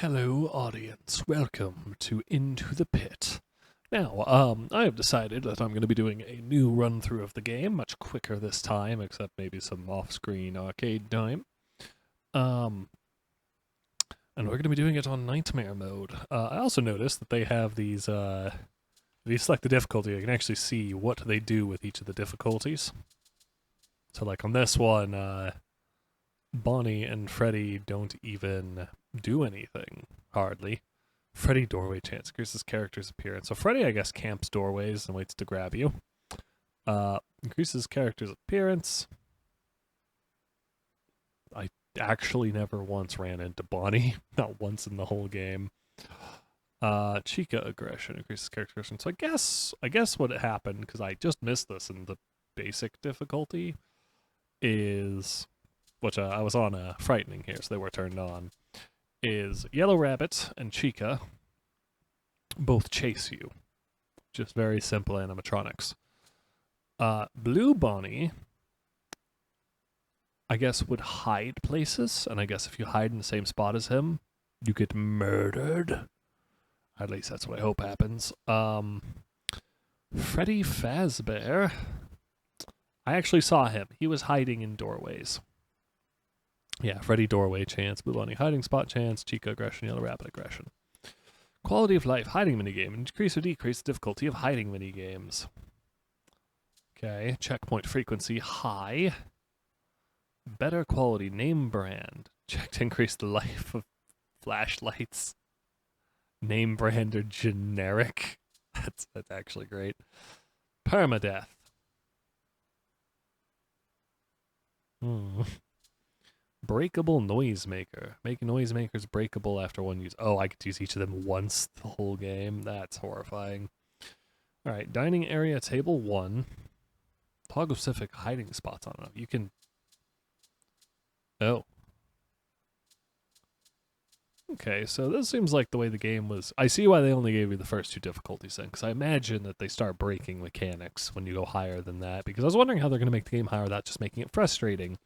Hello, audience. Welcome to Into the Pit. Now, I have decided that I'm going to be doing a new run-through of the game, much quicker this time, except maybe some off-screen arcade time. And we're going to be doing it on Nightmare mode. I also noticed that they have these, if you select the difficulty, you can actually see what they do with each of the difficulties. So, like, on this one, Bonnie and Freddy don't even do anything, hardly. Freddy doorway chance increases character's appearance. So Freddy, I guess, camps doorways and waits to grab you. Increases character's appearance. I actually never once ran into Bonnie. Not once in the whole game. Chica aggression increases character aggression. So I guess what happened, because I just missed this in the basic difficulty, is, which I was on frightening here, so they were turned on, is Yellow Rabbit and Chica both chase you. Just very simple animatronics. Blue Bonnie, I guess, would hide places, and I guess if you hide in the same spot as him, you get murdered. At least that's what I hope happens. Freddy Fazbear, I actually saw him. He was hiding in doorways. Yeah, Freddy doorway chance, Blue Bonnie hiding spot chance, Chica aggression, Yellow Rabbit aggression. Quality of life, hiding minigame. Increase or decrease the difficulty of hiding minigames. Okay, checkpoint frequency, high. Better quality, name brand. Check to increase the life of flashlights. Name brand or generic. That's actually great. Permadeath. Breakable noisemaker. Make noisemakers breakable after one use. Oh, I could use each of them once the whole game. That's horrifying. Alright, dining area, table 1. Toggle specific hiding spots on it. You can... Oh. Okay, so this seems like the way the game was... I see why they only gave you the first 2 difficulties then, because I imagine that they start breaking mechanics when you go higher than that, because I was wondering how they're going to make the game higher without just making it frustrating.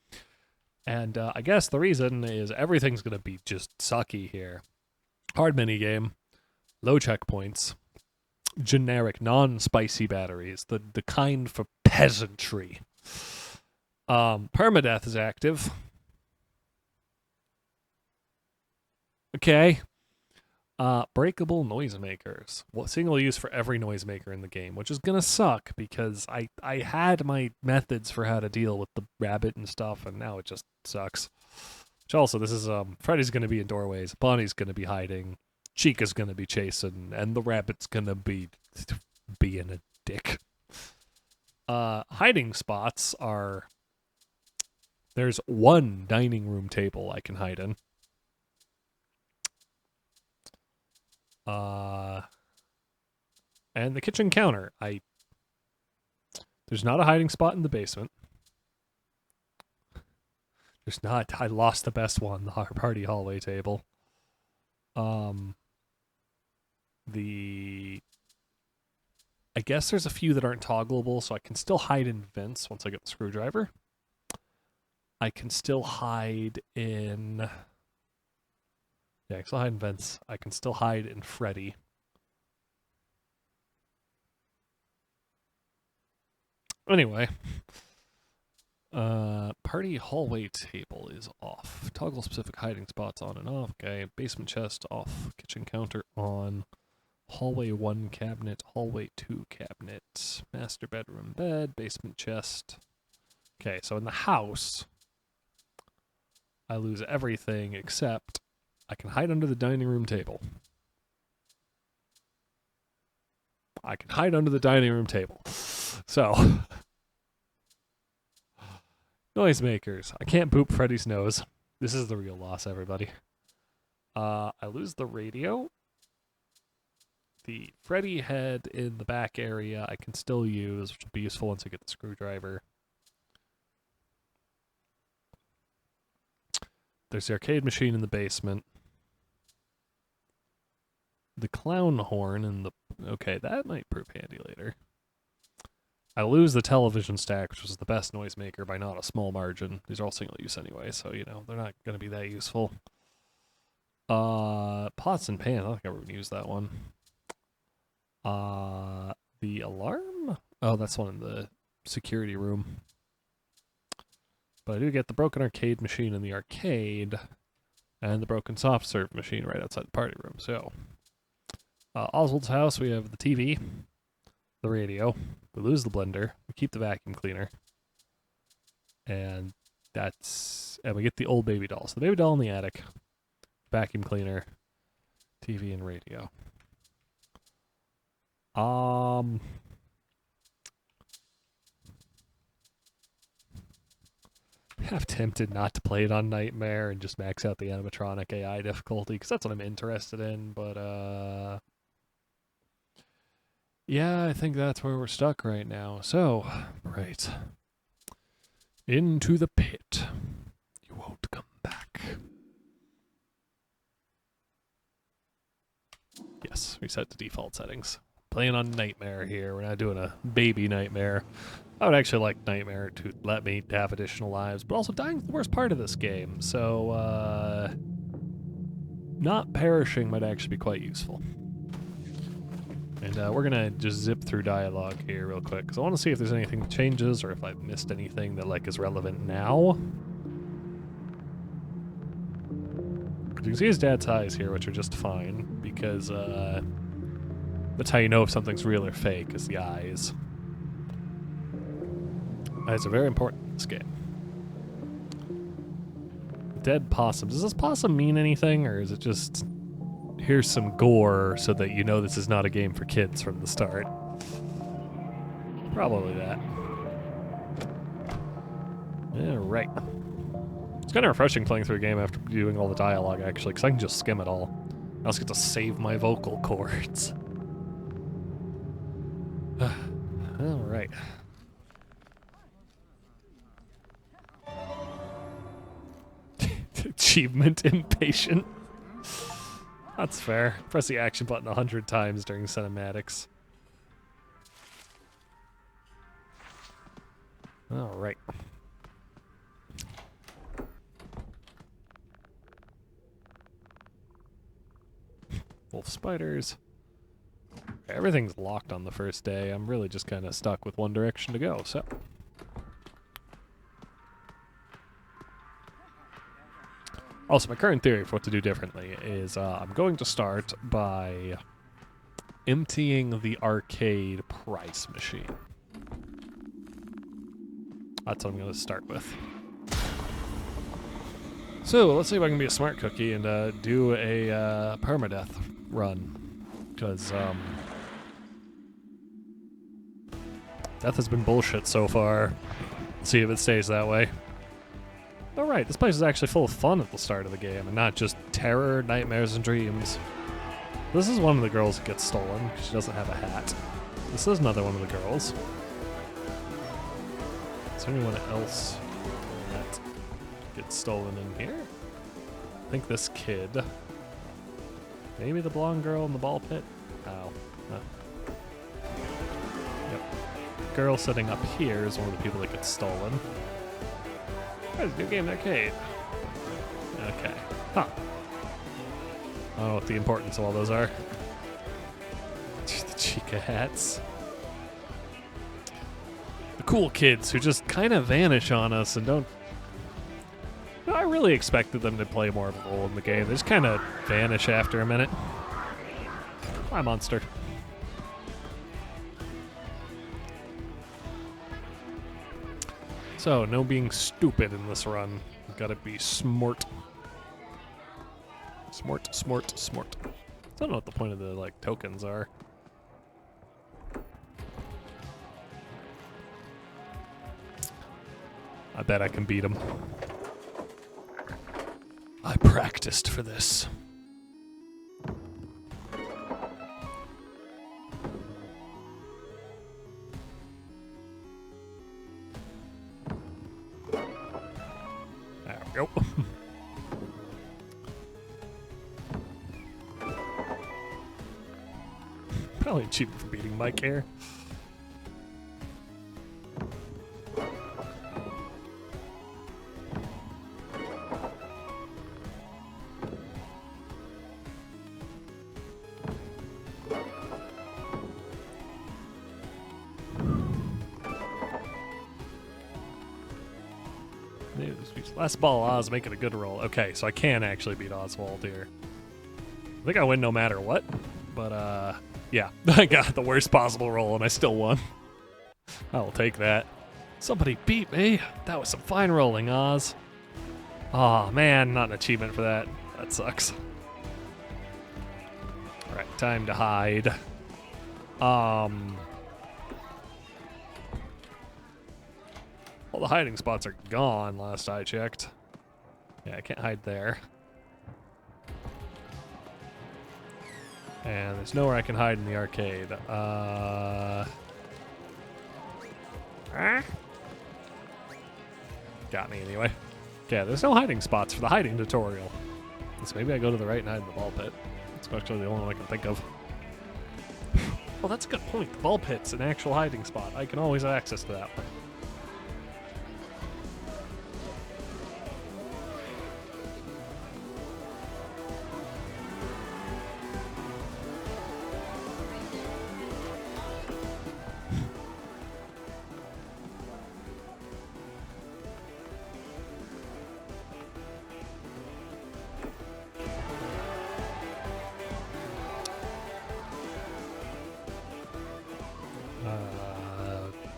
And I guess the reason is everything's going to be just sucky here. Hard minigame, low checkpoints, generic, non-spicy batteries, the kind for peasantry. Permadeath is active. Okay. Breakable noisemakers. Well, single use for every noisemaker in the game, which is gonna suck because I had my methods for how to deal with the rabbit and stuff, and now it just sucks. Which also, this is Freddy's gonna be in doorways, Bonnie's gonna be hiding, Chica's gonna be chasing, and the rabbit's gonna be being a dick. Hiding spots are, there's one dining room table I can hide in. And the kitchen counter. There's not a hiding spot in the basement. There's not. I lost the best one, the party hallway table. I guess there's a few that aren't toggleable, so I can still hide in vents once I get the screwdriver. I can still hide in... Yeah, I can still hide in vents. I can still hide in Freddy. Anyway. Party hallway table is off. Toggle specific hiding spots on and off. Okay, basement chest off. Kitchen counter on. Hallway 1 cabinet. Hallway 2 cabinet. Master bedroom bed. Basement chest. Okay, so in the house, I lose everything except I can hide under the dining room table. I can hide under the dining room table. So, noisemakers. I can't boop Freddy's nose. This is the real loss, everybody. I lose the radio. The Freddy head in the back area I can still use, which will be useful once I get the screwdriver. There's the arcade machine in the basement. The clown horn in the... Okay, that might prove handy later. I lose the television stack, which was the best noisemaker by not a small margin. These are all single use anyway, so, you know, they're not going to be that useful. Pots and pans. I don't think I ever used that one. The alarm? Oh, that's one in the security room. But I do get the broken arcade machine in the arcade, and the broken soft serve machine right outside the party room. So, Oswald's house, we have the TV, the radio, we lose the blender, we keep the vacuum cleaner, and we get the old baby doll. So the baby doll in the attic, vacuum cleaner, TV, and radio. I'm tempted not to play it on Nightmare and just max out the animatronic AI difficulty, because that's what I'm interested in, but, yeah, I think that's where we're stuck right now. So, right. Into the pit. You won't come back. Yes, we set to default settings. Playing on Nightmare here. We're not doing a baby Nightmare. I would actually like Nightmare to let me have additional lives, but also dying's the worst part of this game, so, not perishing might actually be quite useful. And we're gonna just zip through dialogue here real quick, because I want to see if there's anything that changes, or if I've missed anything that, like, is relevant now. You can see his dad's eyes here, which are just fine, because, that's how you know if something's real or fake, is the eyes. Eyes are very important in this game. Dead possum. Does this possum mean anything, or is it just, here's some gore so that you know this is not a game for kids from the start? Probably that. Alright. It's kind of refreshing playing through a game after doing all the dialogue, actually, because I can just skim it all. I also get to save my vocal cords. Alright. Achievement impatient. That's fair. Press the action button 100 times during cinematics. Alright. Wolf spiders. Everything's locked on the first day. I'm really just kind of stuck with one direction to go, so. Also, my current theory for what to do differently is I'm going to start by emptying the arcade price machine. That's what I'm going to start with. So, let's see if I can be a smart cookie and do a permadeath run. Because, death has been bullshit so far. Let's see if it stays that way. Alright, this place is actually full of fun at the start of the game, and not just terror, nightmares, and dreams. This is one of the girls that gets stolen, because she doesn't have a hat. This is another one of the girls. Is there anyone else that gets stolen in here? I think this kid. Maybe the blonde girl in the ball pit? Ow. Yep. The girl sitting up here is one of the people that gets stolen. There's a new game arcade. Okay. Huh. I don't know what the importance of all those are. The Chica hats. The cool kids who just kind of vanish on us and don't... No, I really expected them to play more of a role in the game. They just kind of vanish after a minute. Hi, monster. So, no being stupid in this run. We've got to be smart. Smart, smart, smart. I don't know what the point of the, like, tokens are. I bet I can beat him. I practiced for this. There we go. Probably achievement for beating Mike here. Last ball, Oz making a good roll. Okay, so I can actually beat Oswald here. I think I win no matter what, but yeah, I got the worst possible roll and I still won. I will take that. Somebody beat me. That was some fine rolling, Oz. Aw, man, not an achievement for that. That sucks. Alright, time to hide. All the hiding spots are gone last I checked. Yeah, I can't hide there. And there's nowhere I can hide in the arcade. Got me anyway. Yeah, there's no hiding spots for the hiding tutorial. So maybe I go to the right and hide in the ball pit. That's actually the only one I can think of. Well, that's a good point. The ball pit's an actual hiding spot. I can always have access to that one.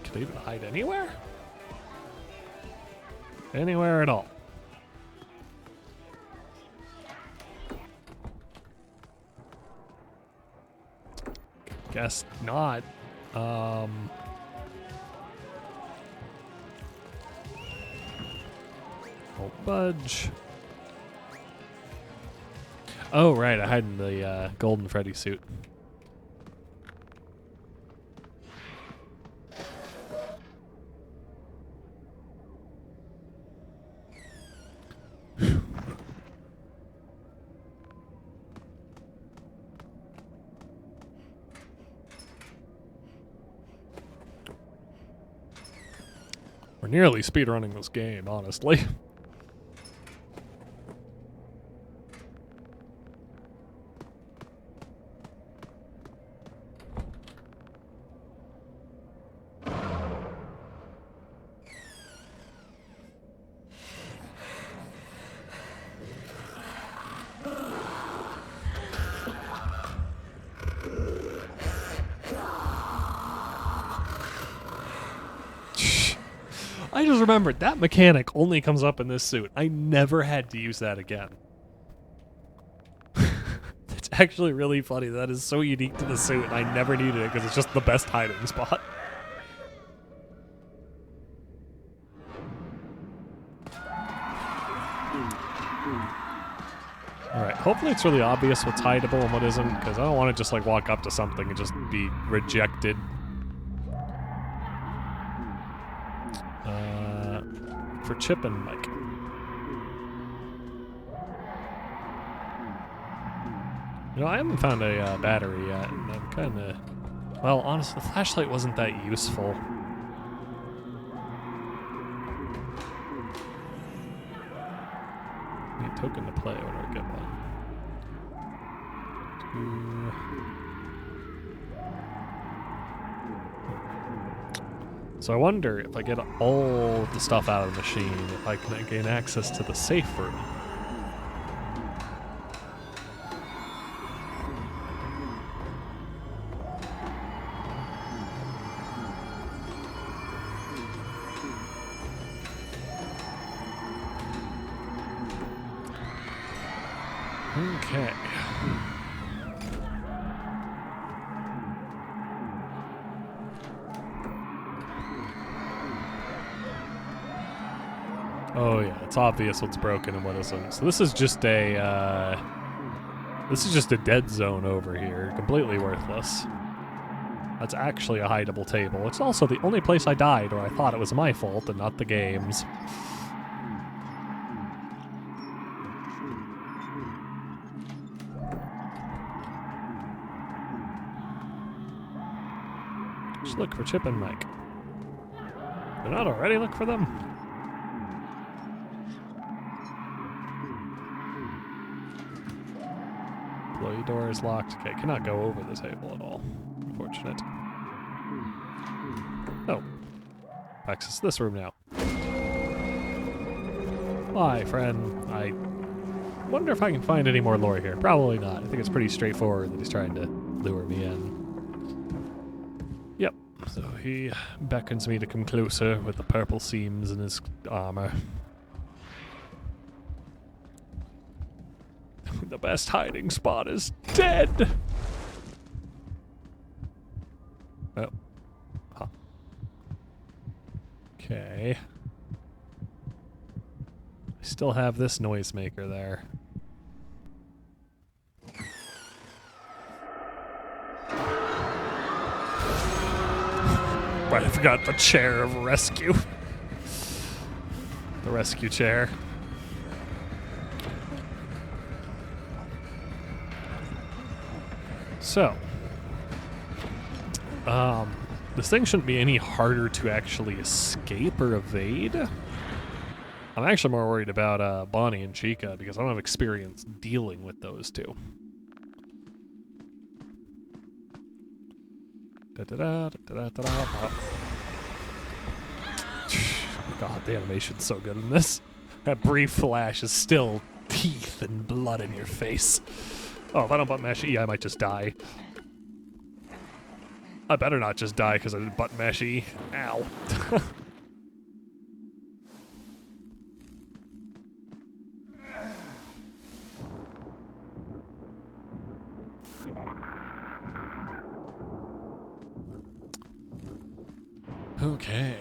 Can they even hide anywhere? Anywhere at all. Guess not. Oh, budge. Oh, right. I hide in the Golden Freddy suit. We're nearly speedrunning this game, honestly. I just remembered that mechanic only comes up in this suit. I never had to use that again. It's actually really funny. That is so unique to the suit, and I never needed it because it's just the best hiding spot. Alright, hopefully it's really obvious what's hideable and what isn't, because I don't want to just like walk up to something and just be rejected. For Chip and Mike. You know, I haven't found a battery yet, and I'm kind of... Well, honestly, the flashlight wasn't that useful. Need a token to play when I get one. So I wonder if I get all the stuff out of the machine, if I can gain access to the safe room. Okay. Oh yeah, it's obvious what's broken and what isn't. So this is just a dead zone over here, completely worthless. That's actually a hideable table. It's also the only place I died, or I thought it was my fault and not the game's. Just look for Chip and Mike. Did I not already look for them? Employee door is locked. Okay, cannot go over the table at all. Unfortunate. Oh. Access this room now. Hi, friend. I wonder if I can find any more lore here. Probably not. I think it's pretty straightforward that he's trying to lure me in. Yep. So he beckons me to come closer with the purple seams in his armor. The best hiding spot is dead! Oh. Huh. Okay. I still have this noisemaker there. But I forgot the chair of rescue. The rescue chair. So, this thing shouldn't be any harder to actually escape or evade. I'm actually more worried about Bonnie and Chica because I don't have experience dealing with those two. God, the animation's so good in this. That brief flash is still teeth and blood in your face. Oh, if I don't button mash E, I might just die. I better not just die because I didn't button mash E. Ow. Okay.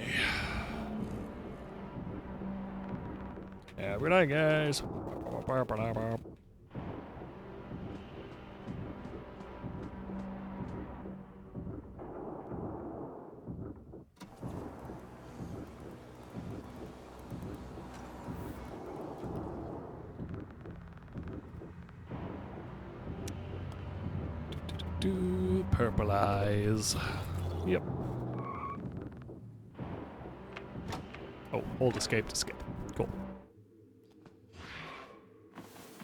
Every night, guys. Purple eyes. Yep. Oh, hold escape to skip. Cool.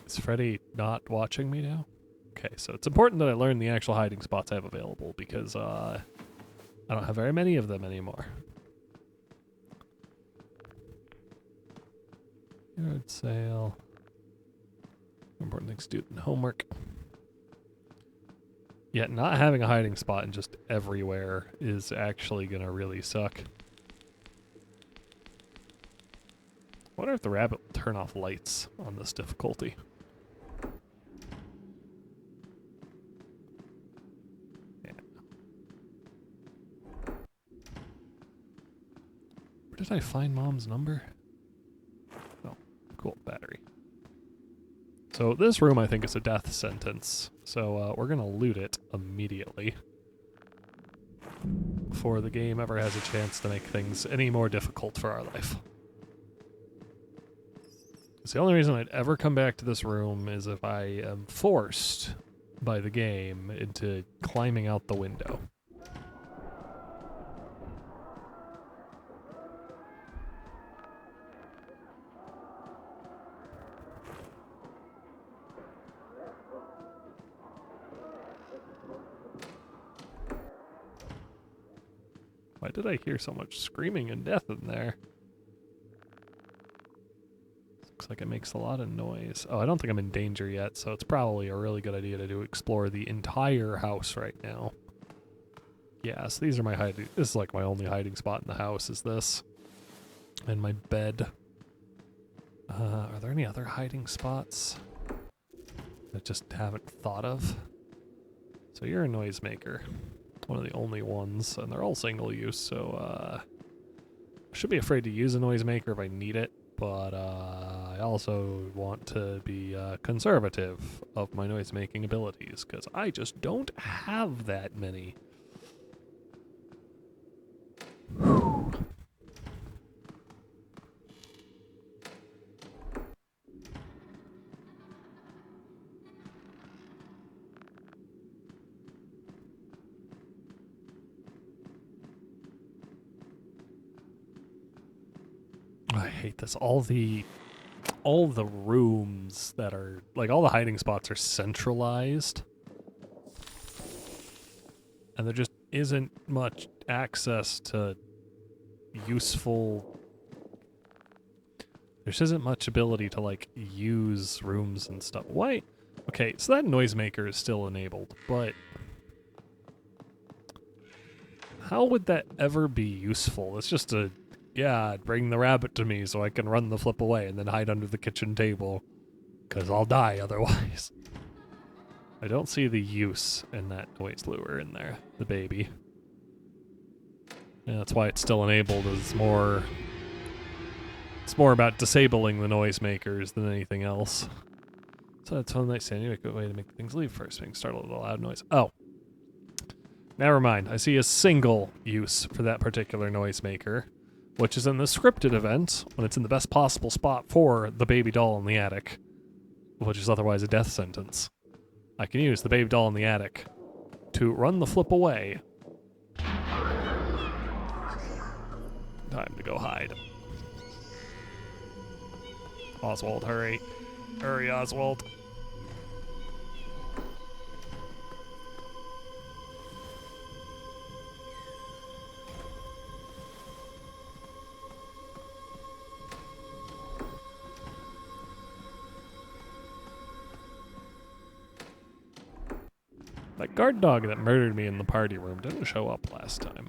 Is Freddy not watching me now? Okay, so it's important that I learn the actual hiding spots I have available because I don't have very many of them anymore. Yard sale. Important things to do in homework. Yet not having a hiding spot and just everywhere is actually gonna really suck. I wonder if the rabbit will turn off lights on this difficulty. Yeah. Where did I find Mom's number? Oh, cool, battery. So this room I think is a death sentence, so we're gonna loot it immediately before the game ever has a chance to make things any more difficult for our life. It's the only reason I'd ever come back to this room is if I am forced by the game into climbing out the window. Why did I hear so much screaming and death in there? Looks like it makes a lot of noise. Oh, I don't think I'm in danger yet, so it's probably a really good idea to explore the entire house right now. Yeah, so these are my hiding. This is like my only hiding spot in the house is this. And my bed. Are there any other hiding spots that I just haven't thought of? So you're a noisemaker. One of the only ones, and they're all single use, so I should be afraid to use a noisemaker if I need it, but I also want to be conservative of my noise-making abilities, because I just don't have that many. I hate this. All the rooms that are, like, all the hiding spots are centralized. And there just isn't much access to useful... There just isn't much ability to, like, use rooms and stuff. Why? Okay, so that noisemaker is still enabled, but how would that ever be useful? It's just a, yeah, bring the rabbit to me so I can run the flip away and then hide under the kitchen table, because I'll die otherwise. I don't see the use in that noise lure in there, the baby. Yeah, that's why it's still enabled. It's more about disabling the noisemakers than anything else. So that's one night standing. A good way to make things leave first. Being startled at a loud noise. Oh, never mind. I see a single use for that particular noisemaker, which is in the scripted event when it's in the best possible spot for the baby doll in the attic, which is otherwise a death sentence. I can use the baby doll in the attic to run the flip away. Time to go hide. Oswald, hurry. Hurry, Oswald. That guard dog that murdered me in the party room didn't show up last time.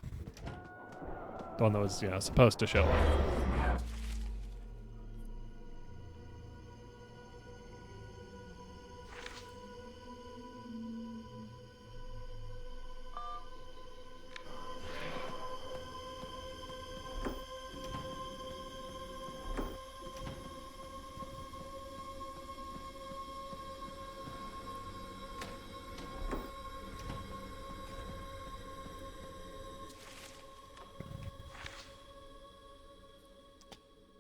The one that was, supposed to show up.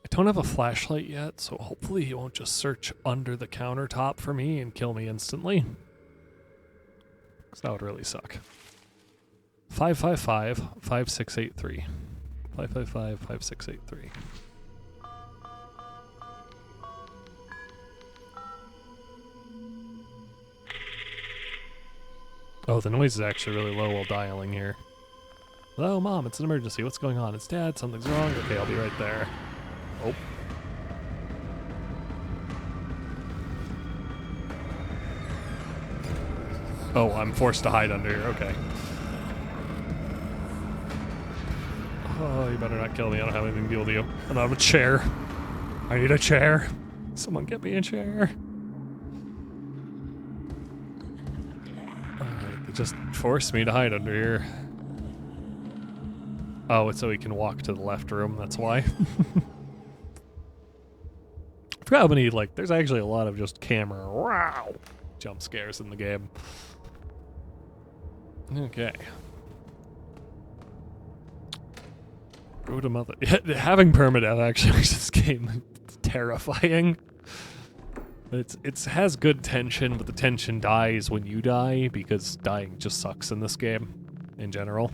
I don't have a flashlight yet, so hopefully he won't just search under the countertop for me and kill me instantly. Because that would really suck. 555-5683. 555-5683. Oh, the noise is actually really low while dialing here. Hello, Mom, it's an emergency. What's going on? It's Dad. Something's wrong. Okay, I'll be right there. Oh. Oh, I'm forced to hide under here. Okay. Oh, you better not kill me. I don't have anything to deal with you. I don't have a chair. I need a chair. Someone get me a chair. They just forced me to hide under here. Oh, it's so he can walk to the left room. That's why. I forgot how many, there's actually a lot of just camera wow jump scares in the game. Okay. Go to mother. Having permadeath actually makes this game terrifying. It has good tension, but the tension dies when you die because dying just sucks in this game in general.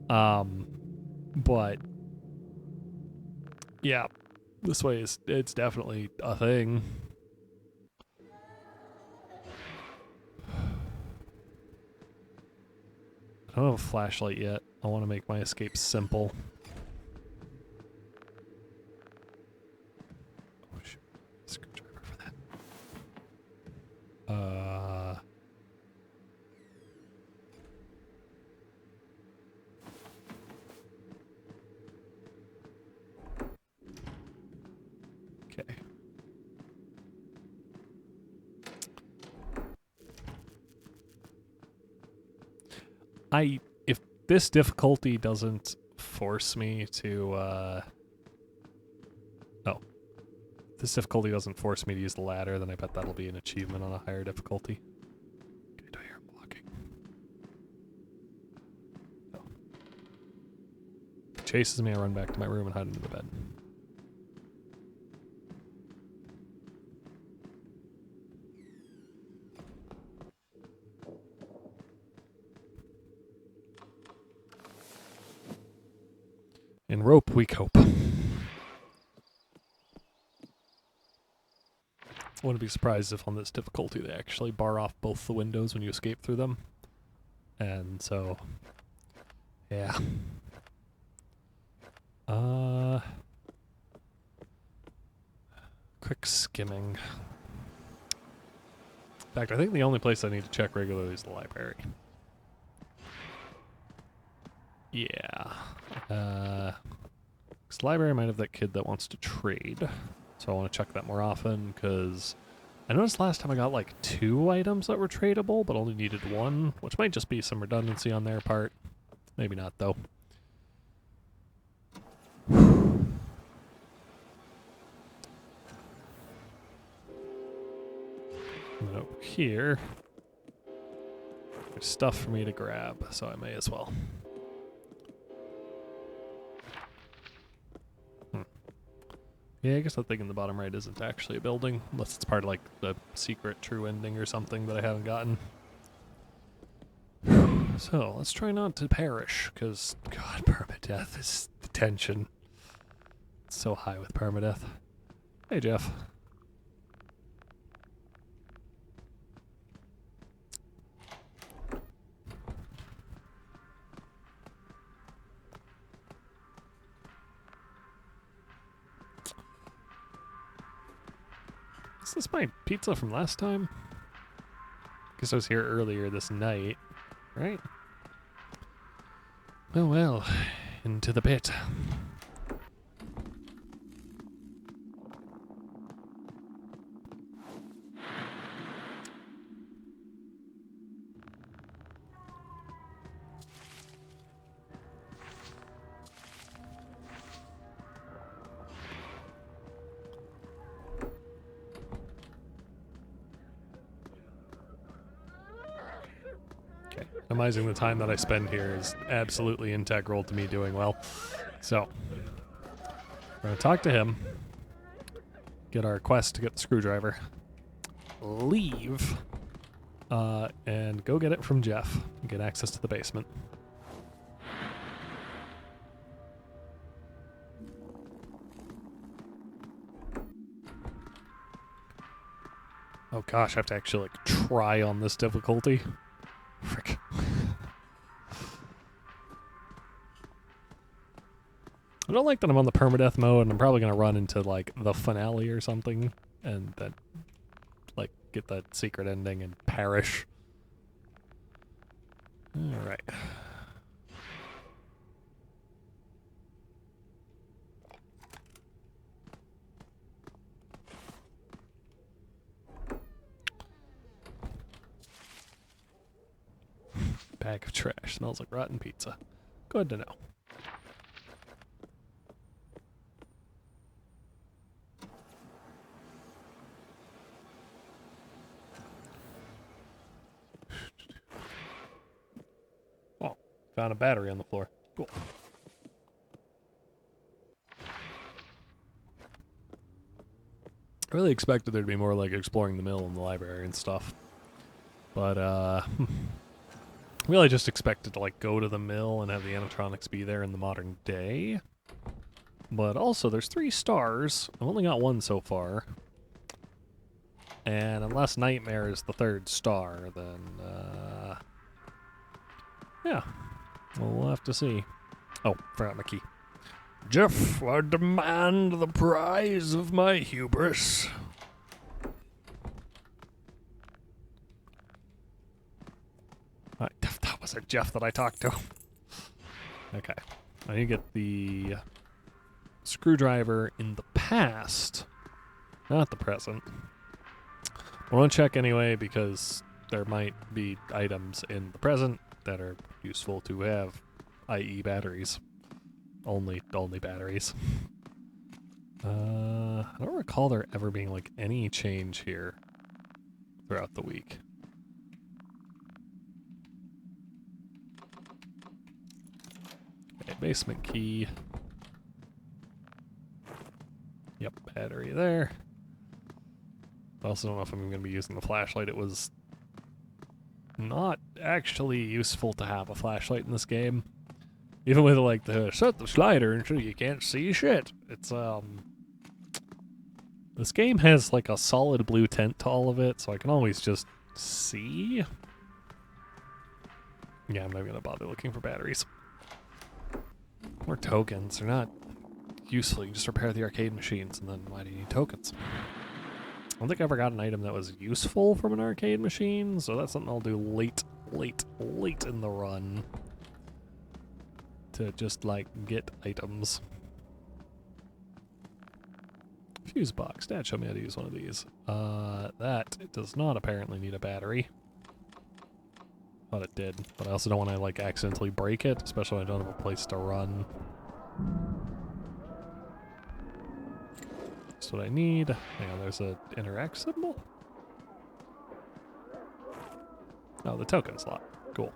But yeah, this way it's definitely a thing. I don't have a flashlight yet. I want to make my escape simple. Oh shit. Screwdriver for that. Okay. If this difficulty doesn't force me to, this difficulty doesn't force me to use the ladder, then I bet that'll be an achievement on a higher difficulty. Okay, do I hear him walking? No. He chases me, I run back to my room and hide under the bed. In rope we cope. I wouldn't be surprised if on this difficulty they actually bar off both the windows when you escape through them. And so, yeah. Quick skimming. In fact, I think the only place I need to check regularly is the library. Yeah. 'Cause the library might have that kid that wants to trade. So I want to check that more often, because I noticed last time I got like 2 items that were tradable, but only needed 1, which might just be some redundancy on their part. Maybe not, though. And then over here, there's stuff for me to grab, so I may as well. Yeah, I guess that thing in the bottom right isn't actually a building, unless it's part of like the secret true ending or something that I haven't gotten. So, let's try not to perish, because, God, permadeath is the tension. It's so high with permadeath. Hey, Jeff. Is this my pizza from last time? Guess I was here earlier this night, right? Oh well, into the pit. Minimizing the time that I spend here is absolutely integral to me doing well. So, we're going to talk to him, get our quest to get the screwdriver, leave, and go get it from Jeff, and get access to the basement. Oh gosh, I have to actually like try on this difficulty. Frick. I don't like that I'm on the permadeath mode, and I'm probably going to run into, like, the finale or something, and then, like, get that secret ending and perish. Alright. Bag of trash. Smells like rotten pizza. Good to know. Oh, found a battery on the floor. Cool. I really expected there to be more like exploring the mill and the library and stuff. But, really just expected to like go to the mill and have the animatronics be there in the modern day. But also, there's 3 stars. I've only got 1 so far. And unless Nightmare is the 3rd star, then, yeah. Well, we'll have to see. Oh, forgot my key. Jeff, I demand the prize of my hubris. That wasn't Jeff that I talked to. Okay. I need to get the screwdriver in the past, not the present. I want to check anyway, because there might be items in the present that are useful to have, i.e. batteries. Only batteries. I don't recall there ever being like any change here throughout the week. Okay, basement key. Yep, battery there. I also don't know if I'm going to be using the flashlight. It was not actually useful to have a flashlight in this game. Even with like the set the slider and you can't see shit. It's this game has like a solid blue tint to all of it, so I can always just see. Yeah, I'm not gonna bother looking for batteries. Or tokens. They're not useful. You can just repair the arcade machines, and then why do you need tokens? I don't think I ever got an item that was useful from an arcade machine, so that's something I'll do late in the run. To just, like, get items. Fuse box. Dad showed me how to use one of these. That does not apparently need a battery. Thought it did, but I also don't want to, like, accidentally break it, especially when I don't have a place to run. That's what I need. Hang on, there's a interact symbol? Oh, the token slot. Cool.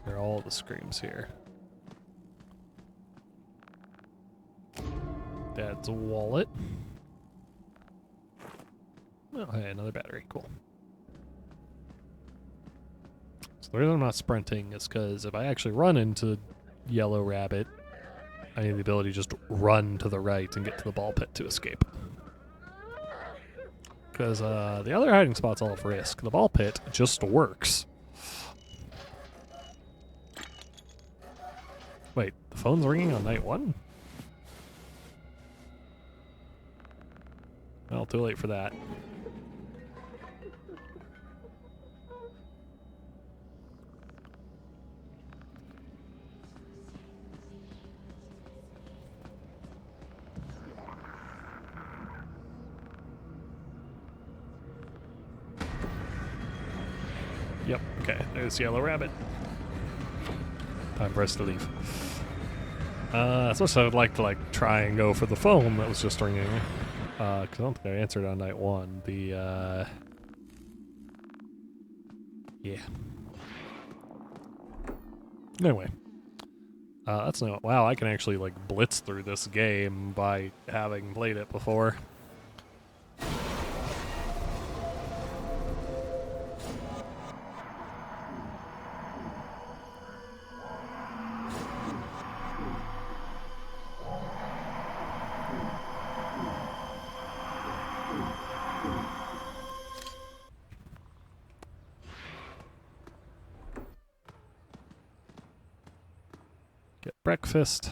Here are all the screams here. Dad's wallet. Oh, hey, another battery. Cool. So the reason I'm not sprinting is because if I actually run into Yellow Rabbit, I need the ability to just run to the right and get to the ball pit to escape. Because the other hiding spot's all of risk. The ball pit just works. Wait, the phone's ringing on night 1? Well, too late for that. Yep, okay, there's Yellow Rabbit. Time for us to leave. So I'd like to, like, try and go for the phone that was just ringing. Because I don't think I answered on night 1. Yeah. Anyway. That's not... Wow, I can actually, like, blitz through this game by having played it before. Get breakfast.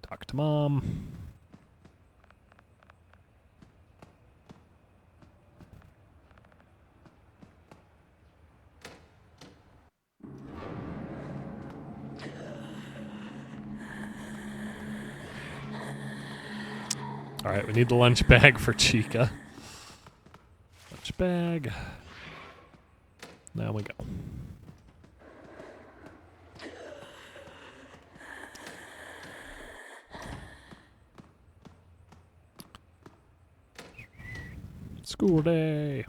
Talk to Mom. Alright, we need the lunch bag for Chica. Lunch bag. Now we go. School day.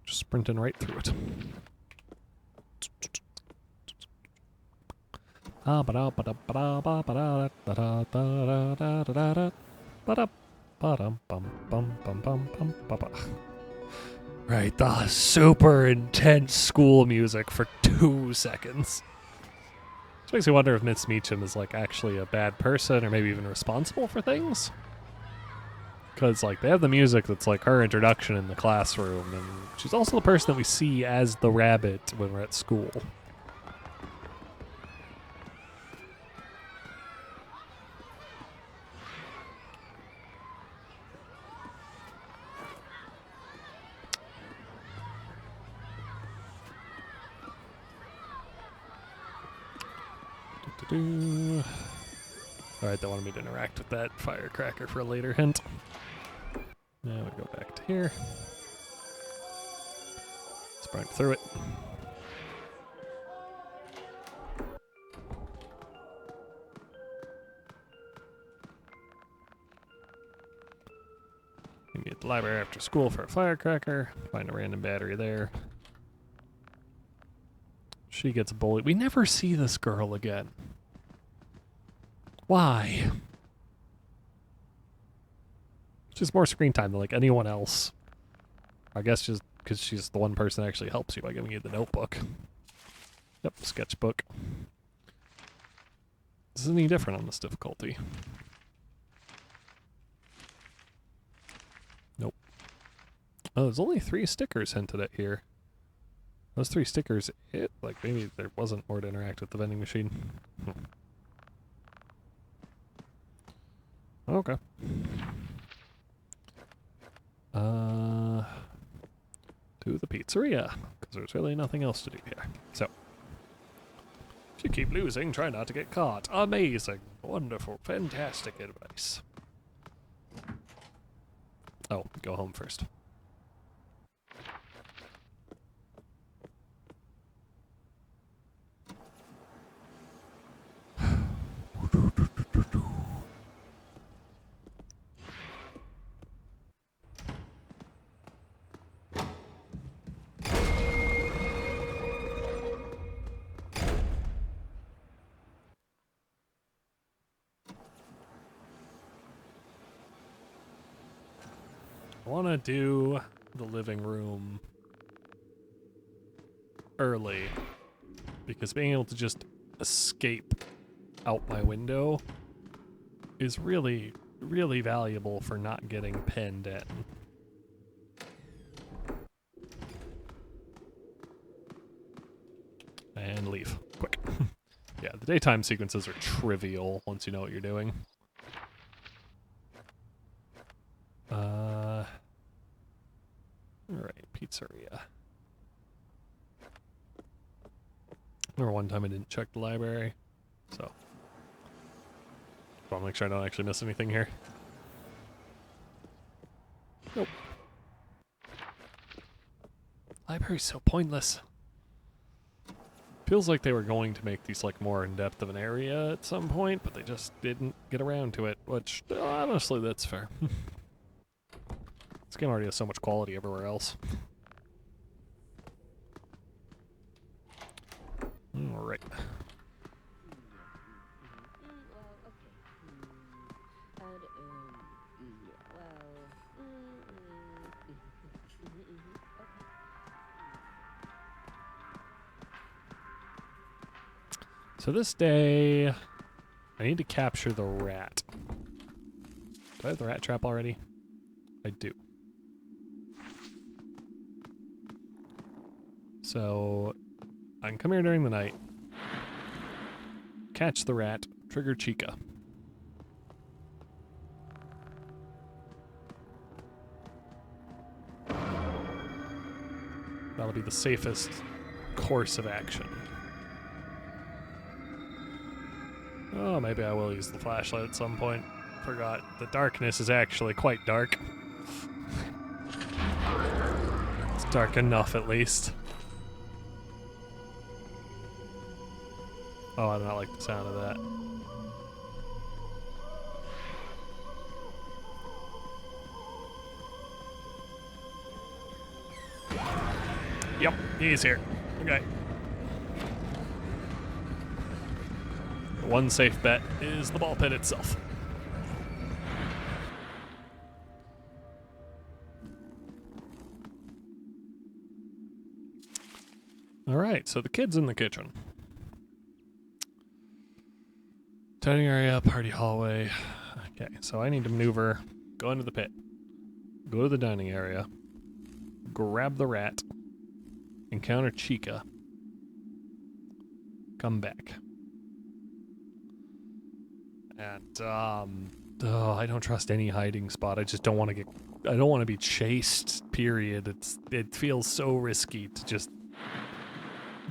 Just sprinting right through it. Right, the super intense school music for 2 seconds. This makes me wonder if Miss Meacham is, like, actually a bad person or maybe even responsible for things. Because, like, they have the music that's, like, her introduction in the classroom, and she's also the person that we see as the rabbit when we're at school. Alright, they wanted me to interact with that firecracker for a later hint. Now we go back to here. Sprint through it. We meet at the library after school for a firecracker. Find a random battery there. She gets bullied. We never see this girl again. Why? She's more screen time than, like, anyone else. I guess just because she's the one person that actually helps you by giving you the notebook. Yep, sketchbook. This is any different on this difficulty. Nope. Oh, there's only 3 stickers hinted at here. Those 3 stickers, like maybe there wasn't more to interact with the vending machine. Okay. To the pizzeria, because there's really nothing else to do here. So, if you keep losing, try not to get caught. Amazing, wonderful, fantastic advice. Oh, go home first. I want to do the living room early, because being able to just escape out my window is really, really valuable for not getting pinned in. And leave. Quick. Yeah, the daytime sequences are trivial once you know what you're doing. Alright, pizzeria. Remember one time I didn't check the library, so I want to make sure I don't actually miss anything here. Nope. Library's so pointless. Feels like they were going to make these like more in-depth of an area at some point, but they just didn't get around to it, which honestly that's fair. This game already has so much quality everywhere else. Alright. So this day, I need to capture the rat. Do I have the rat trap already? I do. So I can come here during the night, catch the rat, trigger Chica. That'll be the safest course of action. Oh, maybe I will use the flashlight at some point. Forgot. The darkness is actually quite dark. It's dark enough, at least. Oh, I do not like the sound of that. Yep, he's here. Okay. The one safe bet is the ball pit itself. Alright, so the kid's in the kitchen. Dining area, party hallway. Okay, so I need to maneuver, go into the pit, go to the dining area, grab the rat, encounter Chica, come back. And, I don't trust any hiding spot. I just don't want to I don't want to be chased, period. It feels so risky to just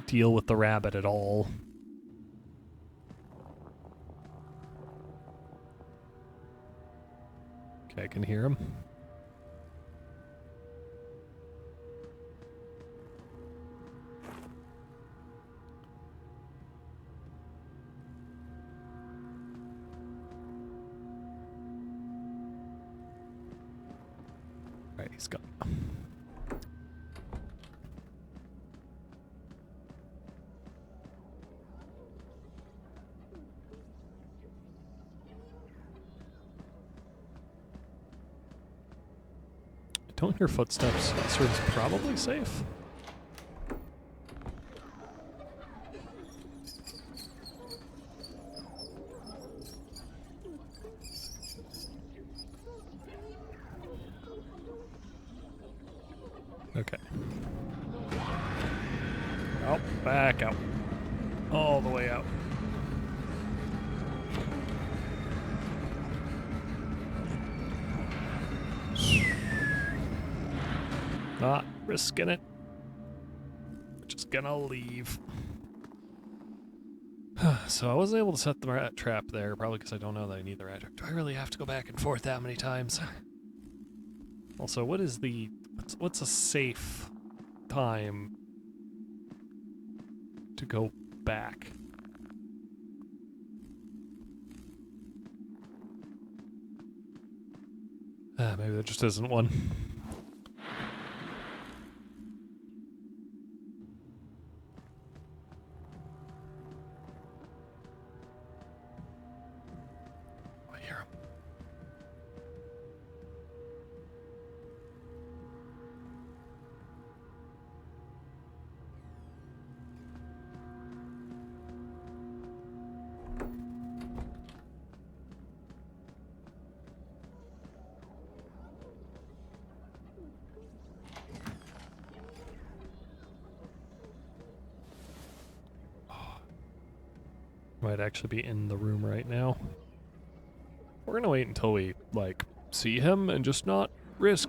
deal with the rabbit at all. Okay, I can hear him. Alright, he's gone. I don't hear footsteps, so it's probably safe. Okay. Oh, back out. All the way out. Not risking it. Just gonna leave. So I wasn't able to set the rat trap there, probably because I don't know that I need the rat trap. Do I really have to go back and forth that many times? Also, what is the... what's a safe time to go back? Maybe there just isn't one. I hear him. Might actually be in the room right now. We're gonna wait until we, like, see him and just not risk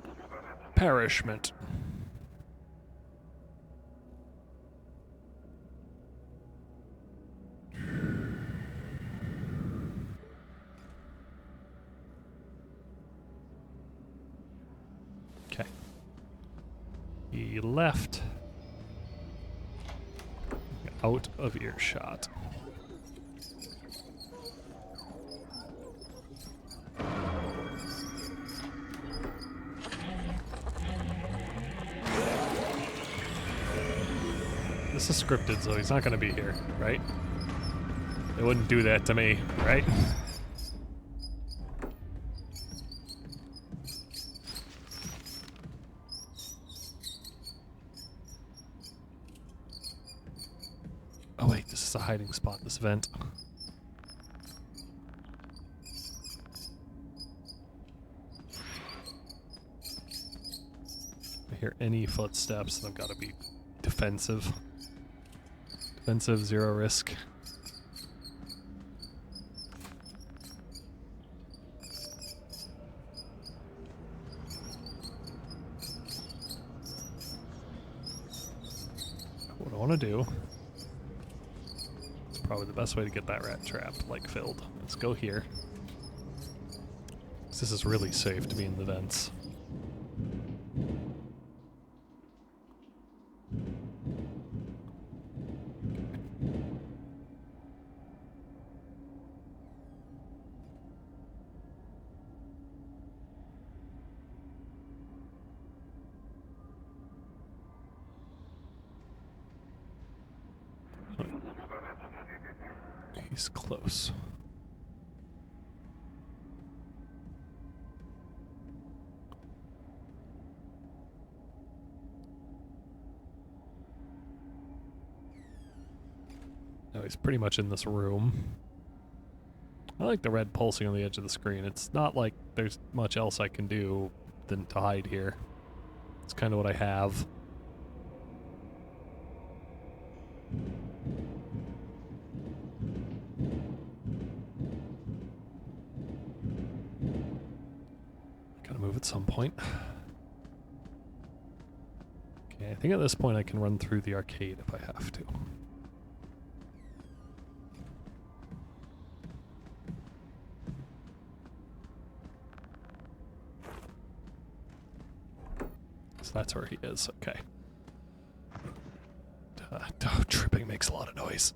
perishment. Okay. He left. Out of earshot. This is scripted, so he's not going to be here, right? They wouldn't do that to me, right? Oh wait, this is a hiding spot, this vent. If I hear any footsteps, I've got to be defensive. Defensive, zero risk. What I want to do, it's probably the best way to get that rat trap, like, filled. Let's go here. This is really safe to be in the vents. He's close. No, he's pretty much in this room. I like the red pulsing on the edge of the screen. It's not like there's much else I can do than to hide here. It's kind of what I have. Gotta move at some point. Okay, I think at this point I can run through the arcade if I have to. So that's where he is, okay. Oh, tripping makes a lot of noise.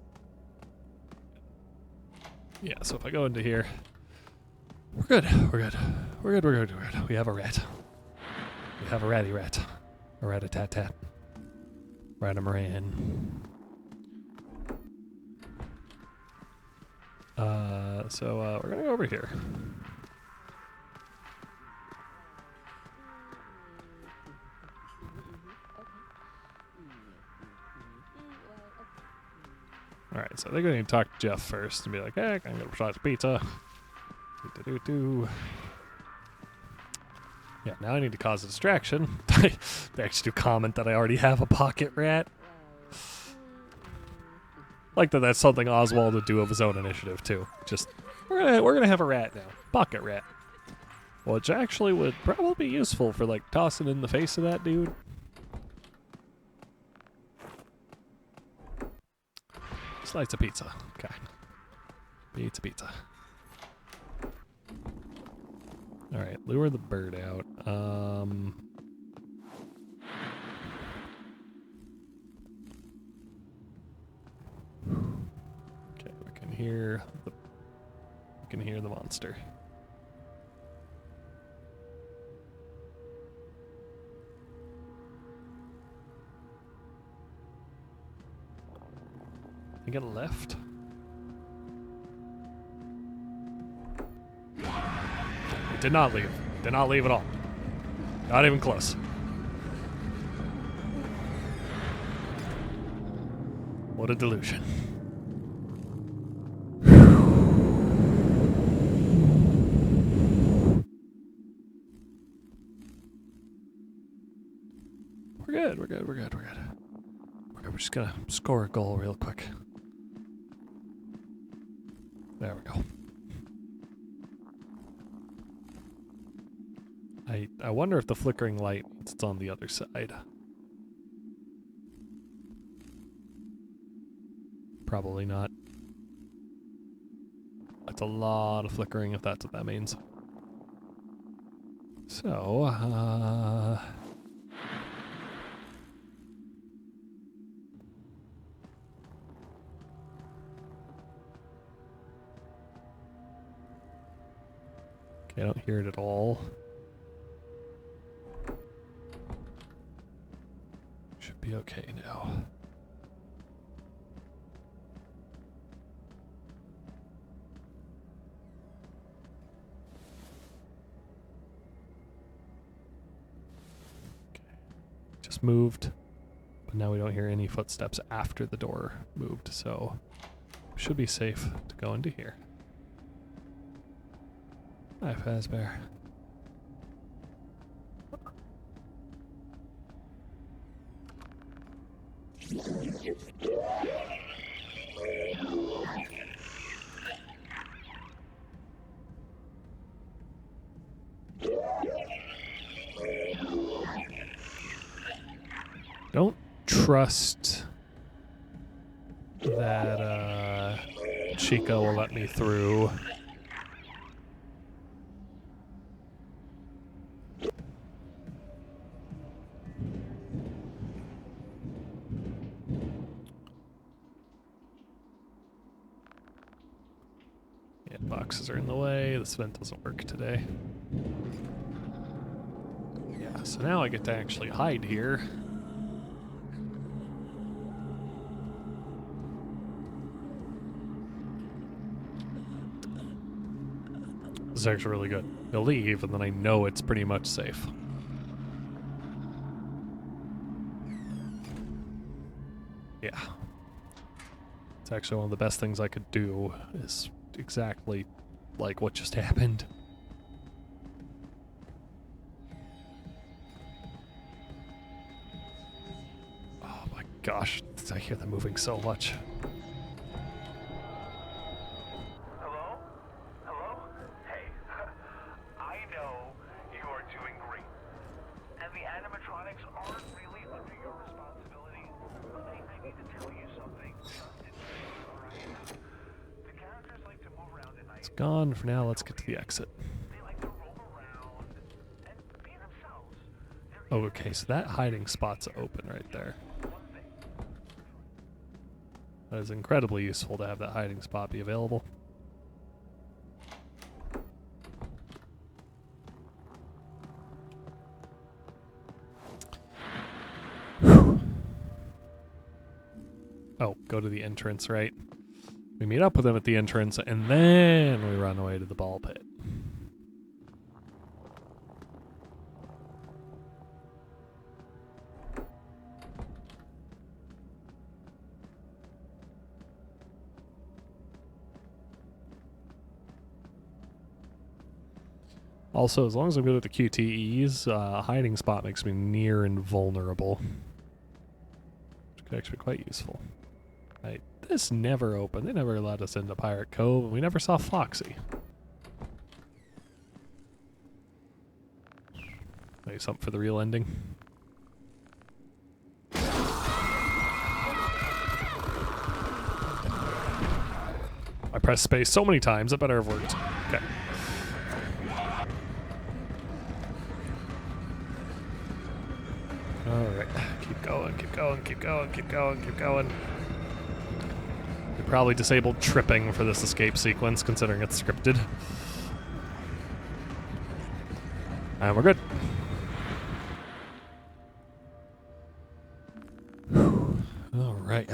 Yeah, so if I go into here, we're good, we're good. We're good, we're good, we're good. We have a rat. We have a ratty rat. A rat-a-tat-tat. Rat-a-maran. So we're gonna go over here. Alright, so they're going to talk to Jeff first and be like, hey, I'm going to try the pizza. Yeah, now I need to cause a distraction. They actually do comment that I already have a pocket rat. Like that. That's something Oswald would do of his own initiative too. Just we're gonna have a rat now, pocket rat, which actually would probably be useful for like tossing in the face of that dude. Slice of pizza. Okay. Pizza. Alright, lure the bird out. Okay, we can hear the monster. I think it left. It did not leave. Did not leave at all. Not even close. What a delusion. We're good. We're just gonna score a goal real quick. There we go. I wonder if the flickering light means it's on the other side. Probably not. That's a lot of flickering if that's what that means. So, okay, I don't hear it at all. Should be okay now. Okay. Just moved, but now we don't hear any footsteps after the door moved, so we should be safe to go into here. Hi, Fazbear. Don't trust that Chica will let me through. Yeah, boxes are in the way. This vent doesn't work today. Yeah, so now I get to actually hide here. This is actually really good. He'll leave, and then I know it's pretty much safe. Yeah. It's actually one of the best things I could do, is exactly like what just happened. Oh my gosh, I hear them moving so much. Gone for now. Let's get to the exit. Oh, okay, so that hiding spot's open right there. That is incredibly useful to have that hiding spot be available. Oh, go to the entrance, right? We meet up with him at the entrance, and then we run away to the ball pit. Also, as long as I'm good with the QTEs, hiding spot makes me near invulnerable. Which could actually be quite useful. Right this never opened? They never let us into Pirate Cove, and we never saw Foxy. Maybe something for the real ending. I pressed space so many times, it better have worked. Okay. Alright, keep going, keep going, keep going, keep going, keep going. We probably disabled tripping for this escape sequence, considering it's scripted. And we're good. Alright.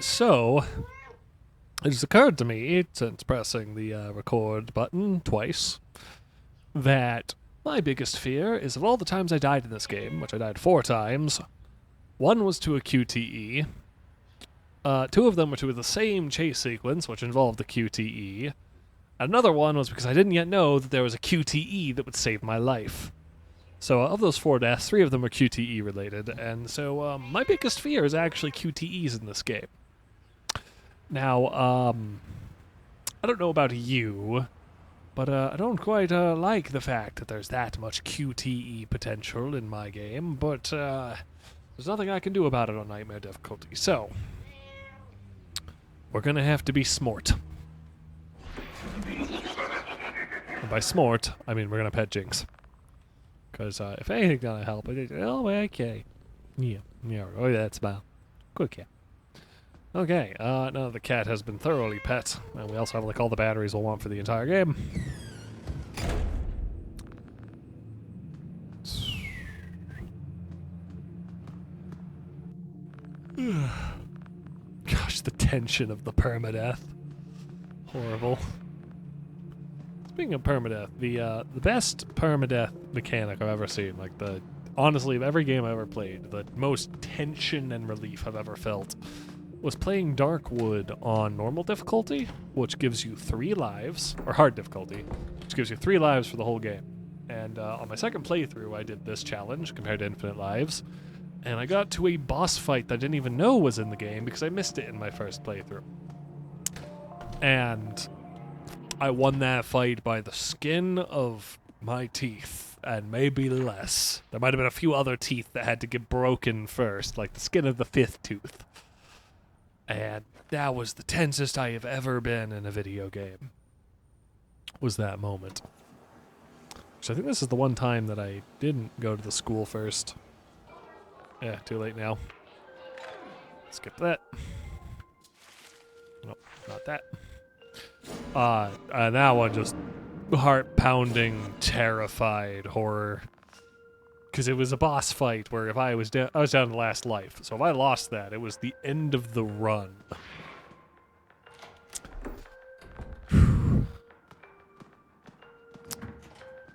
So, it just occurred to me, since pressing the record button twice, that my biggest fear is of all the times I died in this game, which I died 4 times, one was to a QTE, 2 of them were to the same chase sequence, which involved the QTE, another one was because I didn't yet know that there was a QTE that would save my life. So of those 4 deaths, 3 of them are QTE related, and so my biggest fear is actually QTEs in this game. Now, I don't know about you, but I don't quite like the fact that there's that much QTE potential in my game, but there's nothing I can do about it on Nightmare difficulty, so we're gonna have to be smart. And by smart, I mean we're gonna pet Jinx. Because if anything's gonna help, it is, oh, okay. Yeah, oh, that's about good cat. Okay, now the cat has been thoroughly pet, and we also have like all the batteries we'll want for the entire game. Gosh, the tension of the permadeath. Horrible. Speaking of permadeath, the best permadeath mechanic I've ever seen, like honestly, of every game I've ever played, the most tension and relief I've ever felt was playing Darkwood on normal difficulty, which gives you 3 lives, or hard difficulty, which gives you 3 lives for the whole game. And on my second playthrough, I did this challenge compared to Infinite Lives, and I got to a boss fight that I didn't even know was in the game because I missed it in my first playthrough. And I won that fight by the skin of my teeth, and maybe less. There might have been a few other teeth that had to get broken first, like the skin of the 5th tooth. And that was the tensest I have ever been in a video game, was that moment. So I think this is the one time that I didn't go to the school first. Yeah, too late now. Skip that. Nope, not that. That one just heart-pounding, terrified horror. Because it was a boss fight where if I was down to the last life. So if I lost that, it was the end of the run.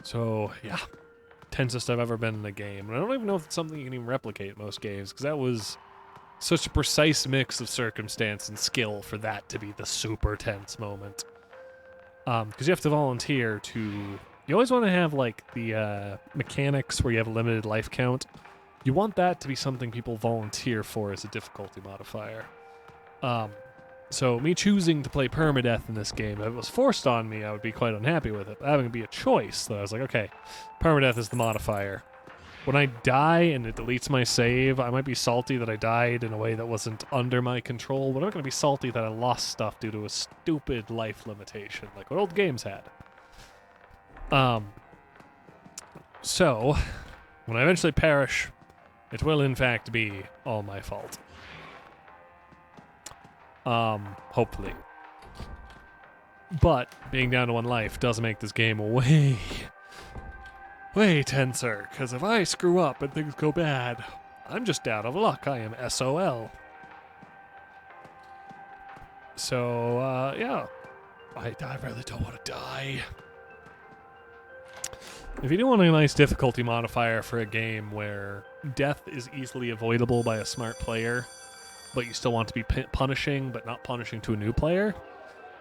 So, yeah. Tensest I've ever been in a game. And I don't even know if it's something you can even replicate in most games, because that was such a precise mix of circumstance and skill for that to be the super tense moment. Because you have to volunteer to... You always want to have, like, the mechanics where you have a limited life count. You want that to be something people volunteer for as a difficulty modifier. So me choosing to play permadeath in this game, if it was forced on me, I would be quite unhappy with it. Having it be a choice, though, I was like, okay, permadeath is the modifier. When I die and it deletes my save, I might be salty that I died in a way that wasn't under my control, but I'm not going to be salty that I lost stuff due to a stupid life limitation, like what old games had. So, when I eventually perish, it will in fact be all my fault. Hopefully. But, being down to 1 life does make this game way tenser, because if I screw up and things go bad, I'm just out of luck. I am SOL. So, yeah. I really don't want to die. If you do want a nice difficulty modifier for a game where death is easily avoidable by a smart player, but you still want to be punishing, but not punishing to a new player,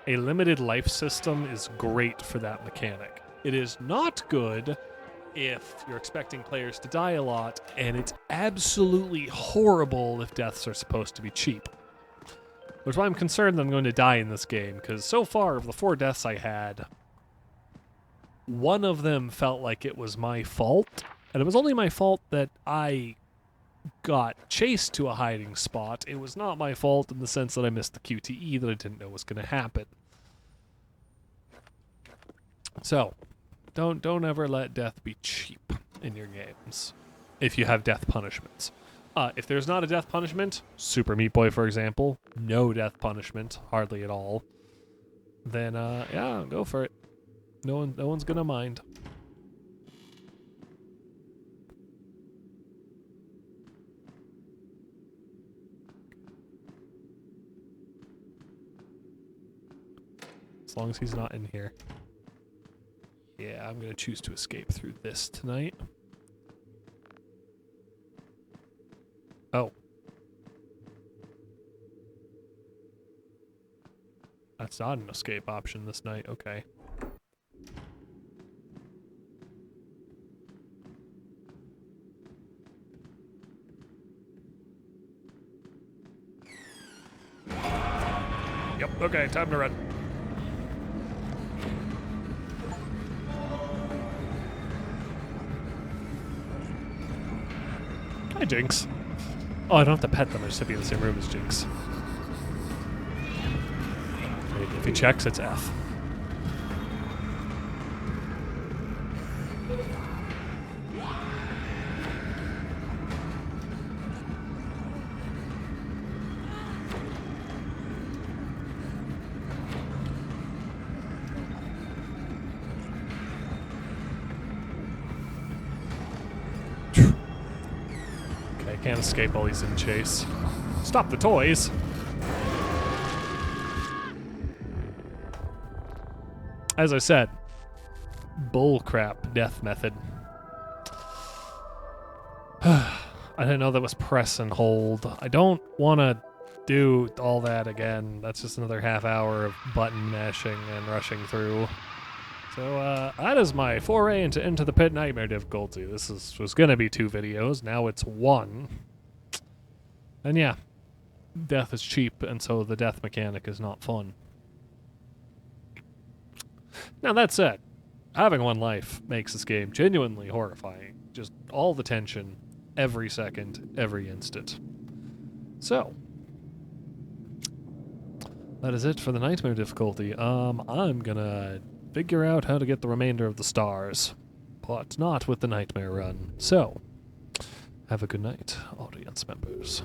a limited life system is great for that mechanic. It is not good if you're expecting players to die a lot, and it's absolutely horrible if deaths are supposed to be cheap. Which is why I'm concerned that I'm going to die in this game, because so far, of the 4 deaths I had, one of them felt like it was my fault, and it was only my fault that I got chased to a hiding spot. It was not my fault in the sense that I missed the QTE that I didn't know was going to happen. So, don't ever let death be cheap in your games if you have death punishments. If there's not a death punishment, Super Meat Boy, for example, no death punishment, hardly at all, then, yeah, go for it. No one's gonna mind. As long as he's not in here. Yeah, I'm gonna choose to escape through this tonight. Oh. That's not an escape option this night, okay. Yep, okay, time to run. Hi, Jinx. Oh, I don't have to pet them, I just have to be in the same room as Jinx. If he checks, it's F. Okay, can't escape while he's in chase. Stop the toys! As I said, bullcrap death method. I didn't know that was press and hold. I don't want to do all that again. That's just another half hour of button mashing and rushing through. So that is my foray into the Pit Nightmare difficulty. This was going to be 2 videos. Now it's 1. And yeah, death is cheap, and so the death mechanic is not fun. Now, that said, having 1 life makes this game genuinely horrifying. Just all the tension, every second, every instant. So, that is it for the Nightmare difficulty. I'm gonna figure out how to get the remainder of the stars, but not with the Nightmare run. So, have a good night, audience members.